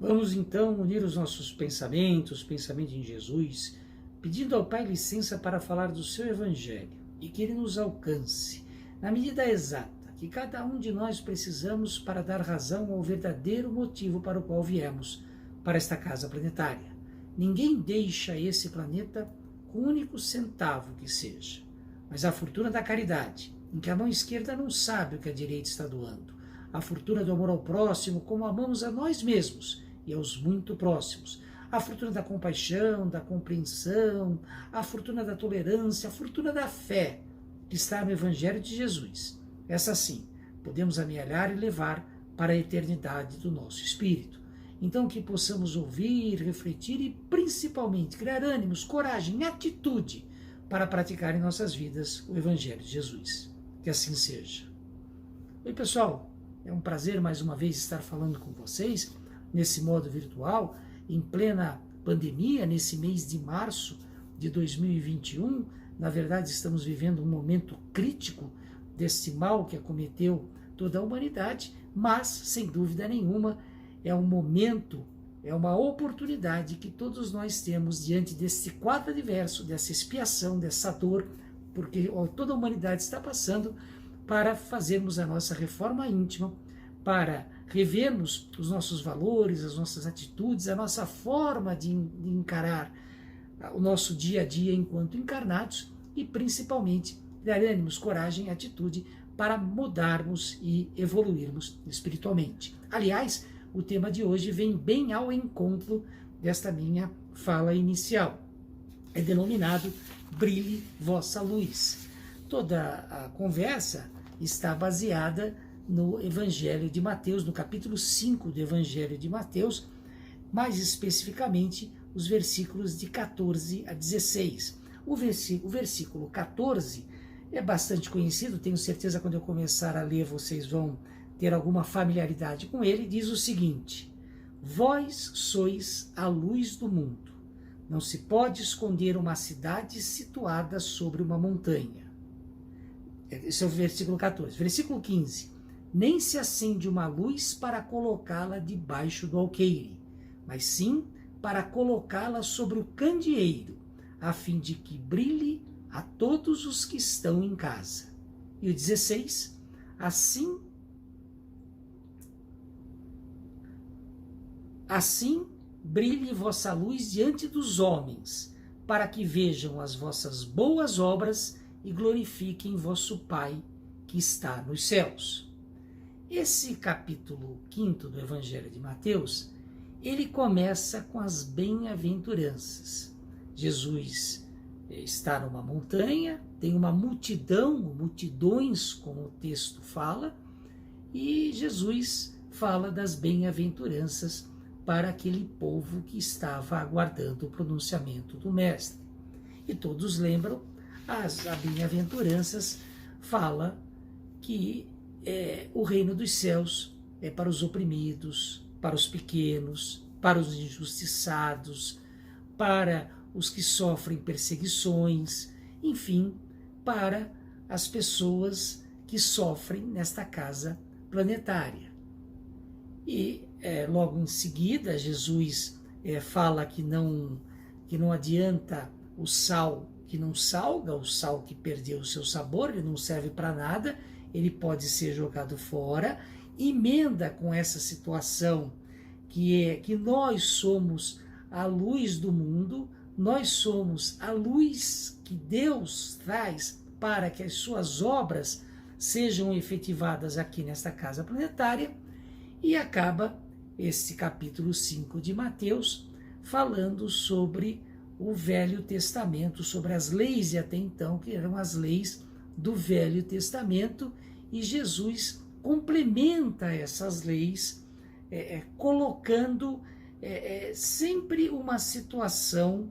Vamos então unir os nossos pensamentos, pensamento em Jesus, pedindo ao Pai licença para falar do seu Evangelho e que Ele nos alcance, na medida exata que cada um de nós precisamos para dar razão ao verdadeiro motivo para o qual viemos para esta casa planetária. Ninguém deixa esse planeta com um único centavo que seja, mas a fortuna da caridade, em que a mão esquerda não sabe o que a direita está doando, a fortuna do amor ao próximo como amamos a nós mesmos e aos muito próximos, a fortuna da compaixão, da compreensão, a fortuna da tolerância, a fortuna da fé que está no Evangelho de Jesus. Essa sim, podemos amealhar e levar para a eternidade do nosso espírito. Então que possamos ouvir, refletir e principalmente criar ânimos, coragem e atitude para praticar em nossas vidas o Evangelho de Jesus. Que assim seja. Oi pessoal, é um prazer mais uma vez estar falando com vocês nesse modo virtual, em plena pandemia, nesse mês de março de 2021. Na verdade, estamos vivendo um momento crítico desse mal que acometeu toda a humanidade, mas, sem dúvida nenhuma, é um momento, é uma oportunidade que todos nós temos diante desse quadro adverso, dessa expiação, dessa dor, porque toda a humanidade está passando, para fazermos a nossa reforma íntima, para revermos os nossos valores, as nossas atitudes, a nossa forma de encarar o nosso dia a dia enquanto encarnados e, principalmente, dar ânimos, coragem e atitude para mudarmos e evoluirmos espiritualmente. Aliás, o tema de hoje vem bem ao encontro desta minha fala inicial. É denominado Brilhe Vossa Luz. Toda a conversa está baseada no Evangelho de Mateus, no capítulo 5 do Evangelho de Mateus, mais especificamente os versículos de 14 a 16. O versículo 14 é bastante conhecido, tenho certeza quando eu começar a ler vocês vão ter alguma familiaridade com ele. Diz o seguinte: vós sois a luz do mundo. Não se pode esconder uma cidade situada sobre uma montanha. Esse é o versículo 14. Versículo 15. Nem se acende uma luz para colocá-la debaixo do alqueire, mas sim para colocá-la sobre o candeeiro, a fim de que brilhe a todos os que estão em casa. E o 16. Assim brilhe vossa luz diante dos homens, para que vejam as vossas boas obras e glorifiquem vosso Pai que está nos céus. Esse capítulo 5 do Evangelho de Mateus, ele começa com as bem-aventuranças. Jesus está numa montanha, tem uma multidão, multidões, como o texto fala, e Jesus fala das bem-aventuranças para aquele povo que estava aguardando o pronunciamento do Mestre. E todos lembram, as bem-aventuranças fala que o reino dos céus é para os oprimidos, para os pequenos, para os injustiçados, para os que sofrem perseguições, enfim, para as pessoas que sofrem nesta casa planetária. E logo em seguida, Jesus fala que não adianta o sal que não salga, o sal que perdeu o seu sabor, ele não serve para nada, ele pode ser jogado fora. Emenda com essa situação que nós somos a luz do mundo, nós somos a luz que Deus traz para que as suas obras sejam efetivadas aqui nesta casa planetária, e acaba esse capítulo 5 de Mateus falando sobre o Velho Testamento, sobre as leis de até então, que eram as leis do Velho Testamento, e Jesus complementa essas leis, colocando sempre uma situação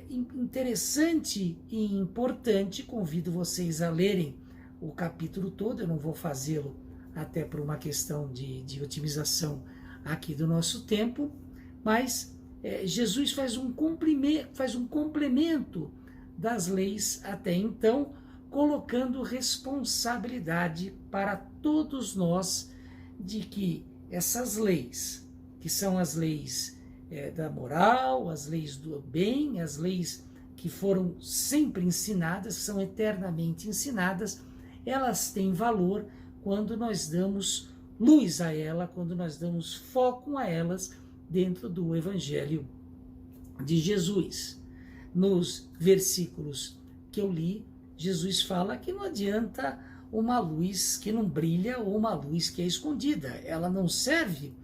interessante e importante. Convido vocês a lerem o capítulo todo, eu não vou fazê-lo até por uma questão de otimização aqui do nosso tempo, mas Jesus faz um complemento das leis até então, colocando responsabilidade para todos nós de que essas leis que que são as leis da moral, as leis do bem, as leis que foram sempre ensinadas, são eternamente ensinadas, elas têm valor quando nós damos luz a ela, quando nós damos foco a elas dentro do Evangelho de Jesus. Nos versículos que eu li, Jesus fala que não adianta uma luz que não brilha ou uma luz que é escondida. Ela não serve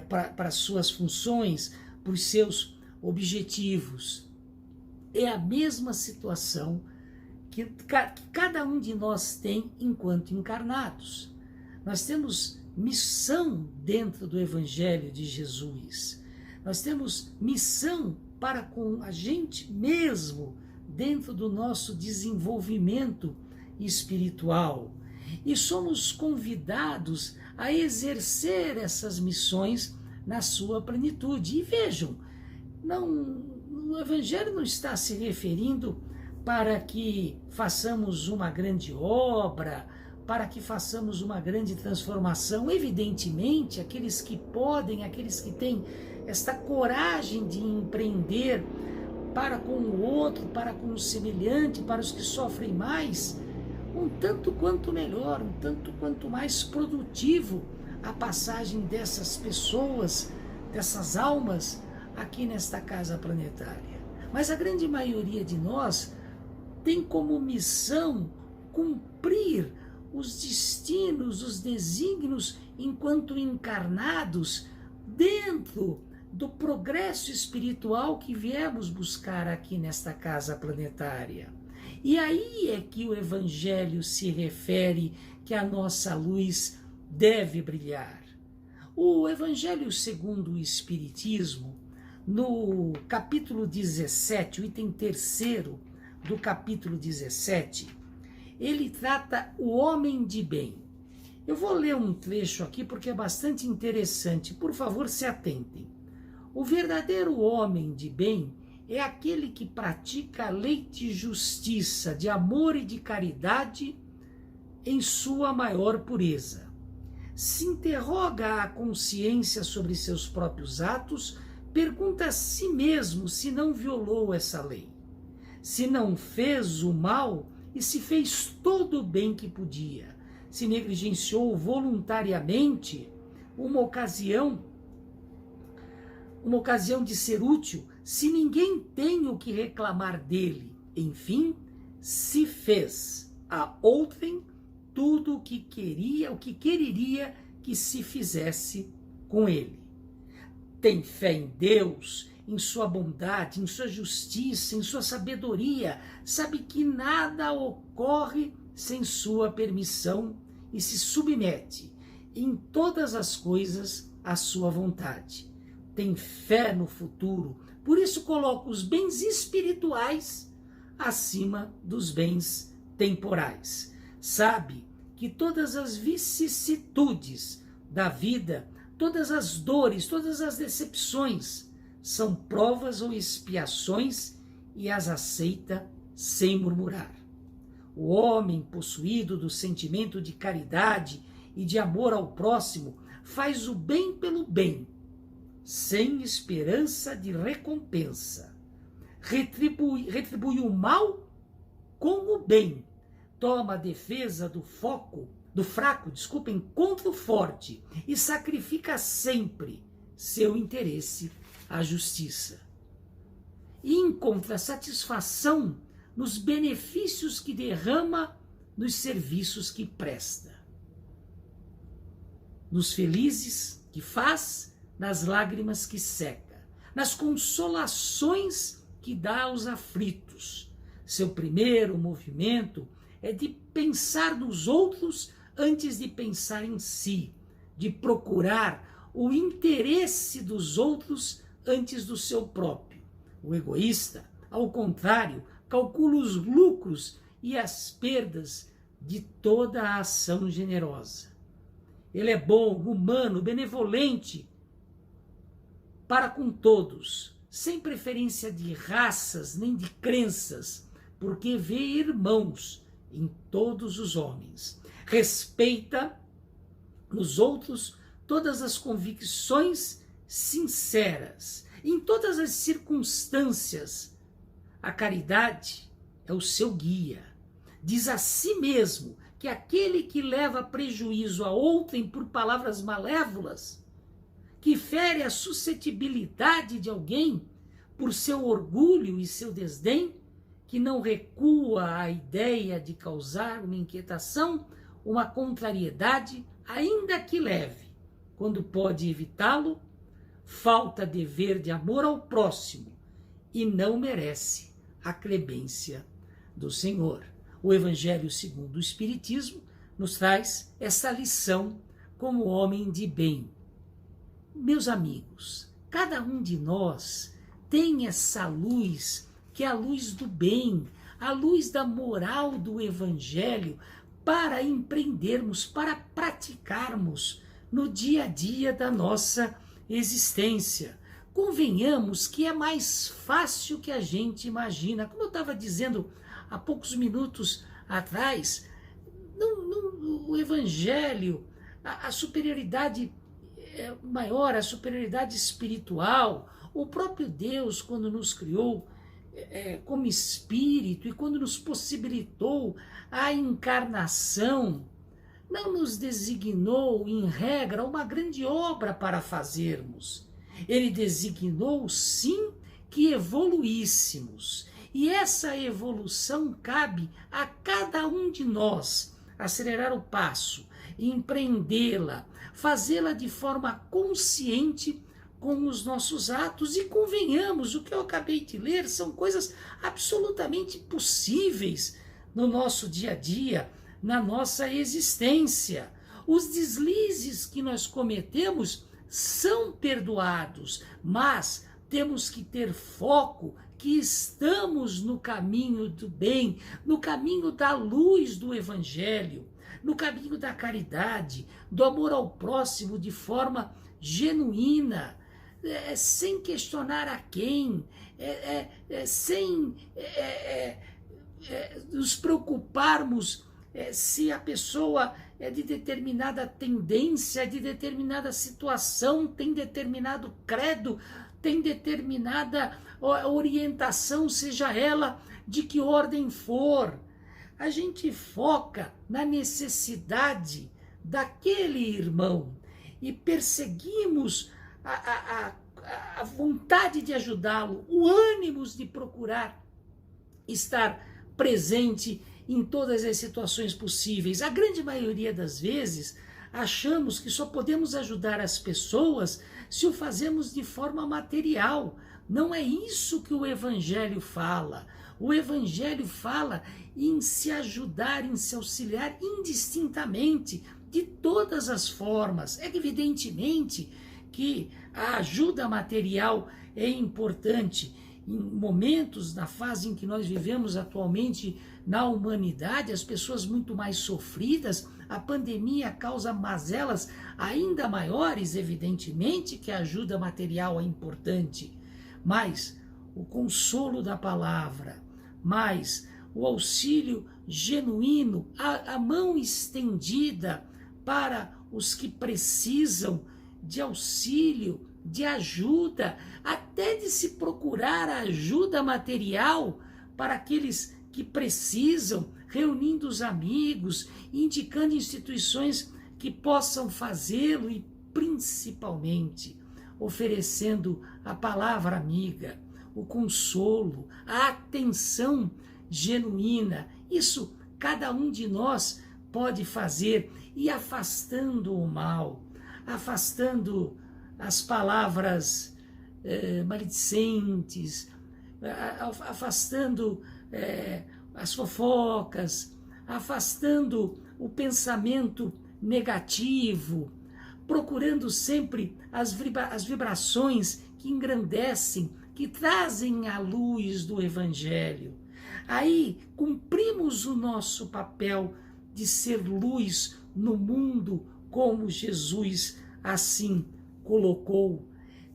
para suas funções, para os seus objetivos. É a mesma situação que cada um de nós tem enquanto encarnados. Nós temos missão dentro do Evangelho de Jesus. Nós temos missão para com a gente mesmo, dentro do nosso desenvolvimento espiritual. E somos convidados a exercer essas missões na sua plenitude. E vejam, o Evangelho não está se referindo para que façamos uma grande obra, para que façamos uma grande transformação. Evidentemente, aqueles que podem, aqueles que têm esta coragem de empreender para com o outro, para com o semelhante, para os que sofrem mais, um tanto quanto melhor, um tanto quanto mais produtivo a passagem dessas pessoas, dessas almas aqui nesta casa planetária. Mas a grande maioria de nós tem como missão cumprir os destinos, os desígnios enquanto encarnados dentro do progresso espiritual que viemos buscar aqui nesta casa planetária. E aí é que o Evangelho se refere que a nossa luz deve brilhar. O Evangelho segundo o Espiritismo, no capítulo 17, o item 3º do capítulo 17, ele trata o homem de bem. Eu vou ler um trecho aqui porque é bastante interessante, por favor se atentem. O verdadeiro homem de bem é aquele que pratica a lei de justiça, de amor e de caridade em sua maior pureza. Se interroga a consciência sobre seus próprios atos, pergunta a si mesmo se não violou essa lei, se não fez o mal e se fez todo o bem que podia, se negligenciou voluntariamente uma ocasião de ser útil, se ninguém tem o que reclamar dele. Enfim, se fez a outrem tudo o que quereria que se fizesse com ele. Tem fé em Deus, em sua bondade, em sua justiça, em sua sabedoria, sabe que nada ocorre sem sua permissão e se submete em todas as coisas à sua vontade. Tem fé no futuro, por isso coloca os bens espirituais acima dos bens temporais. Sabe que todas as vicissitudes da vida, todas as dores, todas as decepções são provas ou expiações e as aceita sem murmurar. O homem possuído do sentimento de caridade e de amor ao próximo faz o bem pelo bem, sem esperança de recompensa. Retribui o mal com o bem. Toma a defesa do fraco, contra o forte e sacrifica sempre seu interesse à justiça. E encontra satisfação nos benefícios que derrama nos serviços que presta, nos felizes que faz, nas lágrimas que seca, nas consolações que dá aos aflitos. Seu primeiro movimento é de pensar nos outros antes de pensar em si, de procurar o interesse dos outros antes do seu próprio. O egoísta, ao contrário, calcula os lucros e as perdas de toda a ação generosa. Ele é bom, humano, benevolente para com todos, sem preferência de raças nem de crenças, porque vê irmãos em todos os homens. Respeita nos outros todas as convicções sinceras. Em todas as circunstâncias, a caridade é o seu guia. Diz a si mesmo que aquele que leva prejuízo a outrem por palavras malévolas, que fere a suscetibilidade de alguém por seu orgulho e seu desdém, que não recua à ideia de causar uma inquietação, uma contrariedade, ainda que leve, quando pode evitá-lo, falta dever de amor ao próximo e não merece a clemência do Senhor. O Evangelho segundo o Espiritismo nos traz essa lição como homem de bem. Meus amigos, cada um de nós tem essa luz, que é a luz do bem, a luz da moral do Evangelho, para empreendermos, para praticarmos no dia a dia da nossa existência. Convenhamos que é mais fácil que a gente imagina. Como eu estava dizendo há poucos minutos atrás, o Evangelho, a superioridade maior, a superioridade espiritual, o próprio Deus, quando nos criou como espírito e quando nos possibilitou a encarnação, não nos designou, em regra, uma grande obra para fazermos. Ele designou, sim, que evoluíssemos. E essa evolução cabe a cada um de nós acelerar o passo, empreendê-la, fazê-la de forma consciente com os nossos atos. E convenhamos, o que eu acabei de ler são coisas absolutamente possíveis no nosso dia a dia, na nossa existência. Os deslizes que nós cometemos são perdoados, mas temos que ter foco que estamos no caminho do bem, no caminho da luz do Evangelho, no caminho da caridade, do amor ao próximo de forma genuína, sem questionar a quem, sem nos preocuparmos se a pessoa é de determinada tendência, de determinada situação, tem determinado credo, tem determinada orientação, seja ela de que ordem for. A gente foca na necessidade daquele irmão e perseguimos a vontade de ajudá-lo, o ânimo de procurar estar presente em todas as situações possíveis. A grande maioria das vezes achamos que só podemos ajudar as pessoas se o fazemos de forma material. Não é isso que o Evangelho fala. O Evangelho fala em se ajudar, em se auxiliar indistintamente, de todas as formas. É evidentemente que a ajuda material é importante. Em momentos, na fase em que nós vivemos atualmente na humanidade, as pessoas muito mais sofridas, a pandemia causa mazelas ainda maiores, evidentemente que a ajuda material é importante, mas o consolo da palavra, mais o auxílio genuíno, a mão estendida para os que precisam de auxílio, de ajuda, até de se procurar ajuda material para aqueles que precisam, reunindo os amigos, indicando instituições que possam fazê-lo e, principalmente, oferecendo a palavra amiga, o consolo, a atenção genuína. Isso cada um de nós pode fazer, e afastando o mal, afastando as palavras maledicentes, afastando as fofocas, afastando o pensamento negativo, procurando sempre as vibrações que engrandecem, que trazem a luz do Evangelho. Aí cumprimos o nosso papel de ser luz no mundo, como Jesus assim colocou,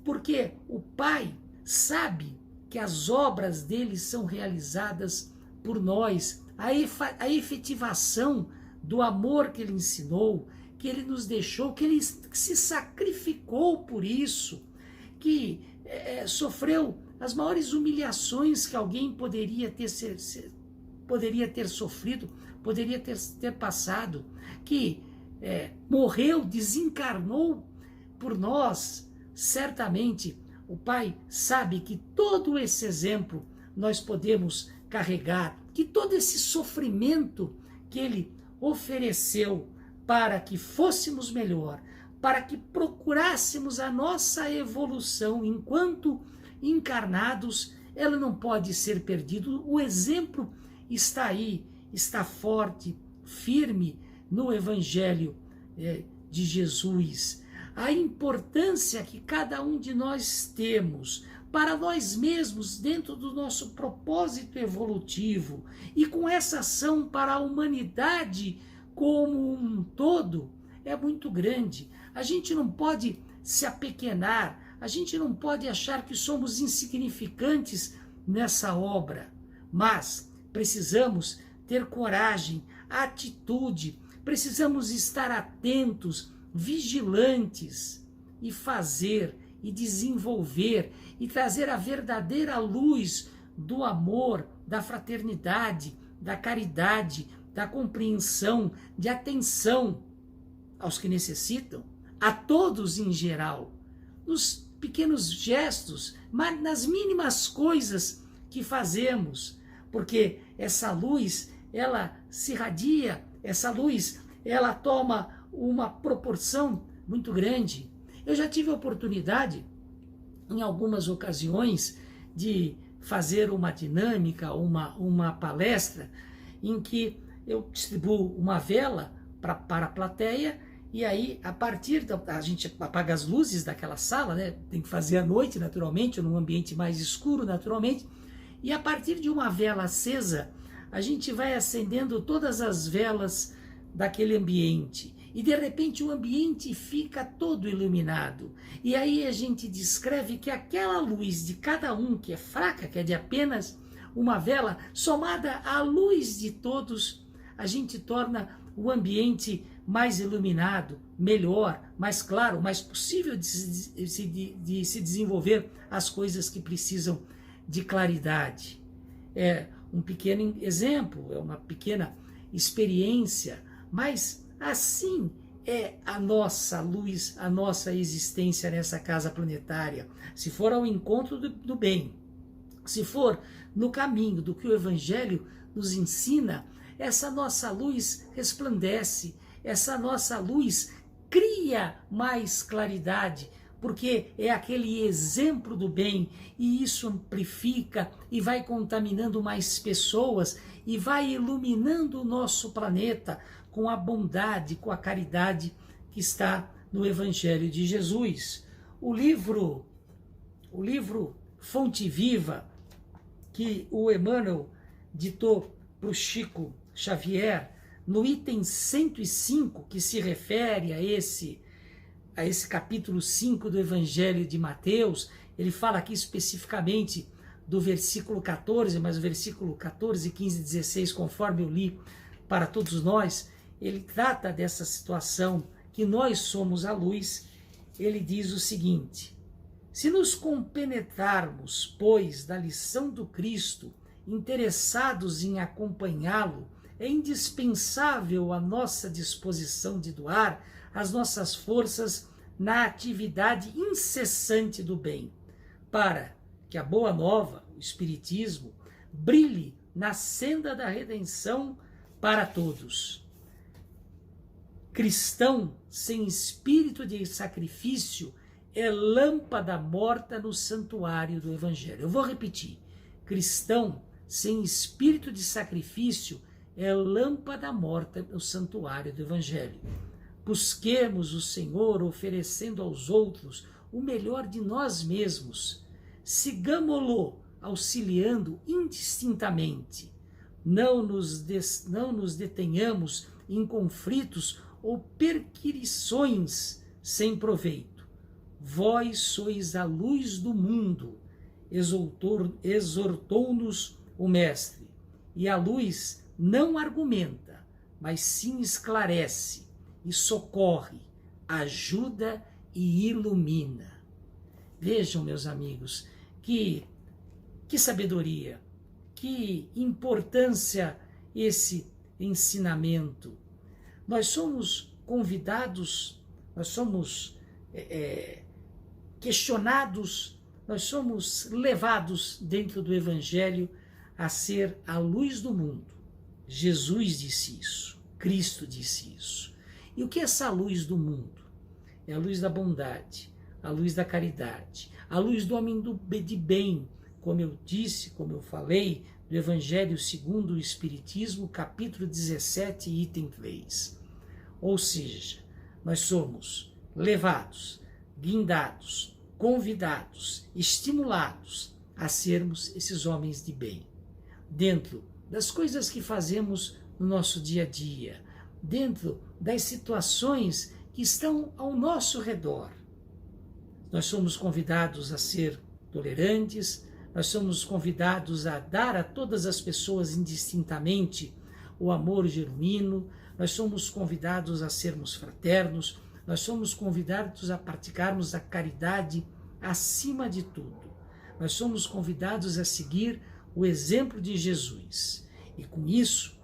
porque o Pai sabe que as obras dele são realizadas por nós, a efetivação do amor que ele ensinou, que ele nos deixou, que ele se sacrificou por isso. que sofreu as maiores humilhações que alguém poderia ter sofrido, poderia ter passado, que morreu, desencarnou por nós. Certamente o Pai sabe que todo esse exemplo nós podemos carregar, que todo esse sofrimento que Ele ofereceu para que fôssemos melhor, para que procurássemos a nossa evolução enquanto encarnados, ela não pode ser perdida. O exemplo está aí, está forte, firme no Evangelho de Jesus. A importância que cada um de nós temos para nós mesmos dentro do nosso propósito evolutivo e com essa ação para a humanidade como um todo é muito grande. A gente não pode se apequenar, a gente não pode achar que somos insignificantes nessa obra, mas precisamos ter coragem, atitude, precisamos estar atentos, vigilantes e fazer e desenvolver e trazer a verdadeira luz do amor, da fraternidade, da caridade, da compreensão, de atenção aos que necessitam, a todos em geral, nos pequenos gestos, mas nas mínimas coisas que fazemos, porque essa luz, ela se irradia, essa luz, ela toma uma proporção muito grande. Eu já tive a oportunidade, em algumas ocasiões, de fazer uma dinâmica, uma palestra, em que eu distribuo uma vela para a plateia, e aí, a partir a gente apaga as luzes daquela sala, né? Tem que fazer à noite, naturalmente, ou num ambiente mais escuro, naturalmente, e a partir de uma vela acesa, a gente vai acendendo todas as velas daquele ambiente, e de repente o ambiente fica todo iluminado, e aí a gente descreve que aquela luz de cada um, que é fraca, que é de apenas uma vela, somada à luz de todos, a gente torna o ambiente mais iluminado, melhor, mais claro, mais possível de se desenvolver as coisas que precisam de claridade. É um pequeno exemplo, é uma pequena experiência, mas assim é a nossa luz, a nossa existência nessa casa planetária. Se for ao encontro do bem, se for no caminho do que o Evangelho nos ensina, essa nossa luz resplandece, essa nossa luz cria mais claridade, porque é aquele exemplo do bem, e isso amplifica e vai contaminando mais pessoas e vai iluminando o nosso planeta com a bondade, com a caridade que está no Evangelho de Jesus. O livro Fonte Viva, que o Emmanuel ditou para o Chico Xavier, no item 105, que se refere a esse capítulo 5 do Evangelho de Mateus, ele fala aqui especificamente do versículo 14, mas o versículo 14, 15 e 16, conforme eu li para todos nós, ele trata dessa situação que nós somos a luz. Ele diz o seguinte: se nos compenetrarmos, pois, da lição do Cristo, interessados em acompanhá-lo, é indispensável a nossa disposição de doar as nossas forças na atividade incessante do bem, para que a Boa Nova, o Espiritismo, brilhe na senda da redenção para todos. Cristão sem espírito de sacrifício é lâmpada morta no santuário do Evangelho. Eu vou repetir. Cristão sem espírito de sacrifício é lâmpada morta no santuário do Evangelho. Busquemos o Senhor oferecendo aos outros o melhor de nós mesmos. Sigamo-lo auxiliando indistintamente. Não nos detenhamos em conflitos ou perquirições sem proveito. Vós sois a luz do mundo, exortou-nos o Mestre, e a luz não argumenta, mas sim esclarece e socorre, ajuda e ilumina. Vejam, meus amigos, que sabedoria, que importância esse ensinamento. Nós somos convidados, nós somos questionados, nós somos levados dentro do Evangelho a ser a luz do mundo. Jesus disse isso, Cristo disse isso. E o que é essa luz do mundo? É a luz da bondade, a luz da caridade, a luz do homem de bem, como eu disse, como eu falei, do Evangelho segundo o Espiritismo, capítulo 17, item 3. Ou seja, nós somos levados, guindados, convidados, estimulados a sermos esses homens de bem, dentro das coisas que fazemos no nosso dia a dia, dentro das situações que estão ao nosso redor. Nós somos convidados a ser tolerantes, nós somos convidados a dar a todas as pessoas indistintamente o amor genuíno, nós somos convidados a sermos fraternos, nós somos convidados a praticarmos a caridade acima de tudo. Nós somos convidados a seguir o exemplo de Jesus. E com isso,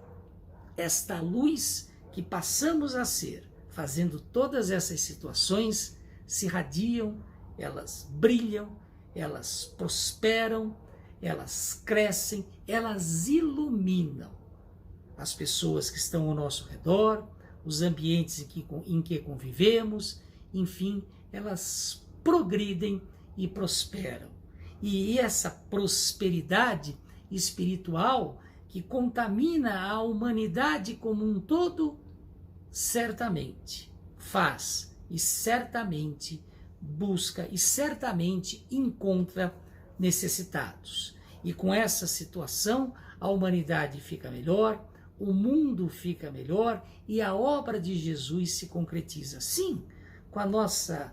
esta luz que passamos a ser, fazendo todas essas situações, se irradiam, elas brilham, elas prosperam, elas crescem, elas iluminam as pessoas que estão ao nosso redor, os ambientes em que convivemos, enfim, elas progridem e prosperam. E essa prosperidade espiritual que contamina a humanidade como um todo, certamente faz e certamente busca e certamente encontra necessitados. E com essa situação, a humanidade fica melhor, o mundo fica melhor e a obra de Jesus se concretiza. Sim, com a nossa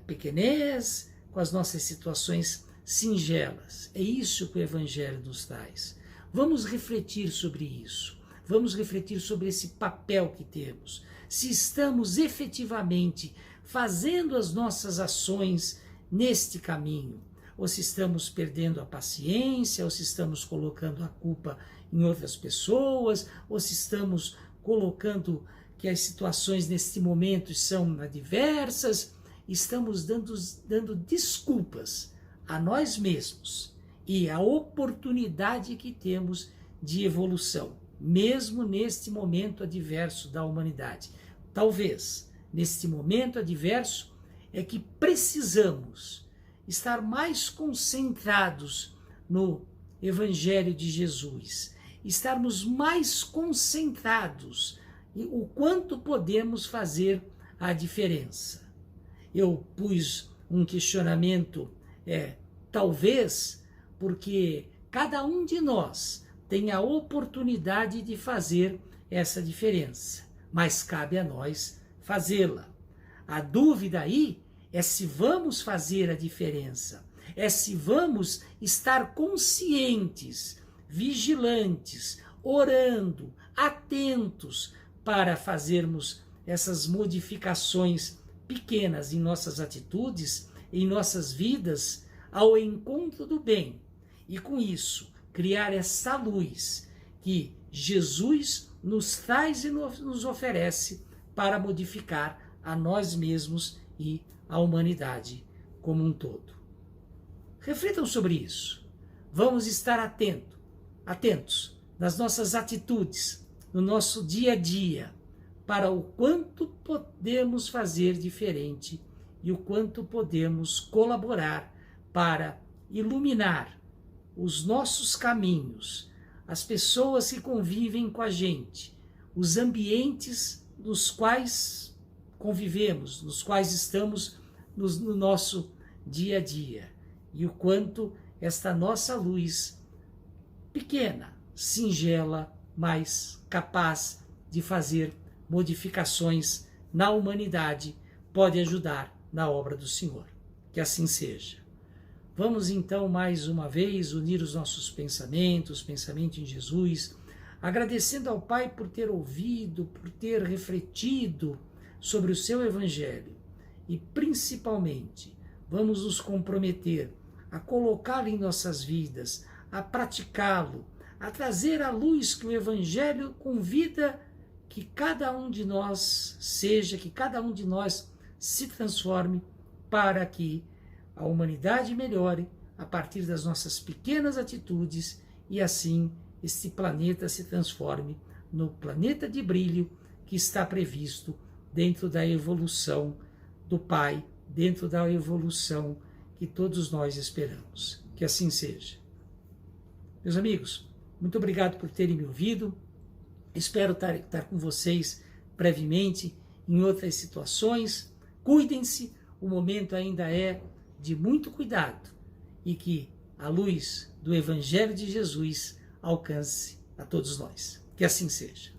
pequenez, com as nossas situações singelas. É isso que o Evangelho nos traz. Vamos refletir sobre isso. Vamos refletir sobre esse papel que temos. Se estamos efetivamente fazendo as nossas ações neste caminho, ou se estamos perdendo a paciência, ou se estamos colocando a culpa em outras pessoas, ou se estamos colocando que as situações neste momento são adversas, estamos dando desculpas a nós mesmos e a oportunidade que temos de evolução, mesmo neste momento adverso da humanidade. Talvez, neste momento adverso, é que precisamos estar mais concentrados no Evangelho de Jesus, estarmos mais concentrados em o quanto podemos fazer a diferença. Eu pus um questionamento, talvez, porque cada um de nós tem a oportunidade de fazer essa diferença, mas cabe a nós fazê-la. A dúvida aí é se vamos fazer a diferença, é se vamos estar conscientes, vigilantes, orando, atentos para fazermos essas modificações pequenas em nossas atitudes, em nossas vidas, ao encontro do bem. E com isso, criar essa luz que Jesus nos traz e nos oferece para modificar a nós mesmos e a humanidade como um todo. Reflitam sobre isso. Vamos estar atentos nas nossas atitudes, no nosso dia a dia, para o quanto podemos fazer diferente e o quanto podemos colaborar para iluminar os nossos caminhos, as pessoas que convivem com a gente, os ambientes nos quais convivemos, nos quais estamos no nosso dia a dia, e o quanto esta nossa luz, pequena, singela, mas capaz de fazer modificações na humanidade, pode ajudar na obra do Senhor. Que assim seja. Vamos então mais uma vez unir os nossos pensamentos, pensamento em Jesus, agradecendo ao Pai por ter ouvido, por ter refletido sobre o seu Evangelho e principalmente vamos nos comprometer a colocá-lo em nossas vidas, a praticá-lo, a trazer a luz que o Evangelho convida que cada um de nós seja, que cada um de nós se transforme para que a humanidade melhore a partir das nossas pequenas atitudes e assim este planeta se transforme no planeta de brilho que está previsto dentro da evolução do Pai, dentro da evolução que todos nós esperamos. Que assim seja. Meus amigos, muito obrigado por terem me ouvido. Espero estar com vocês brevemente em outras situações. Cuidem-se, o momento ainda é de muito cuidado e que a luz do Evangelho de Jesus alcance a todos nós. Que assim seja.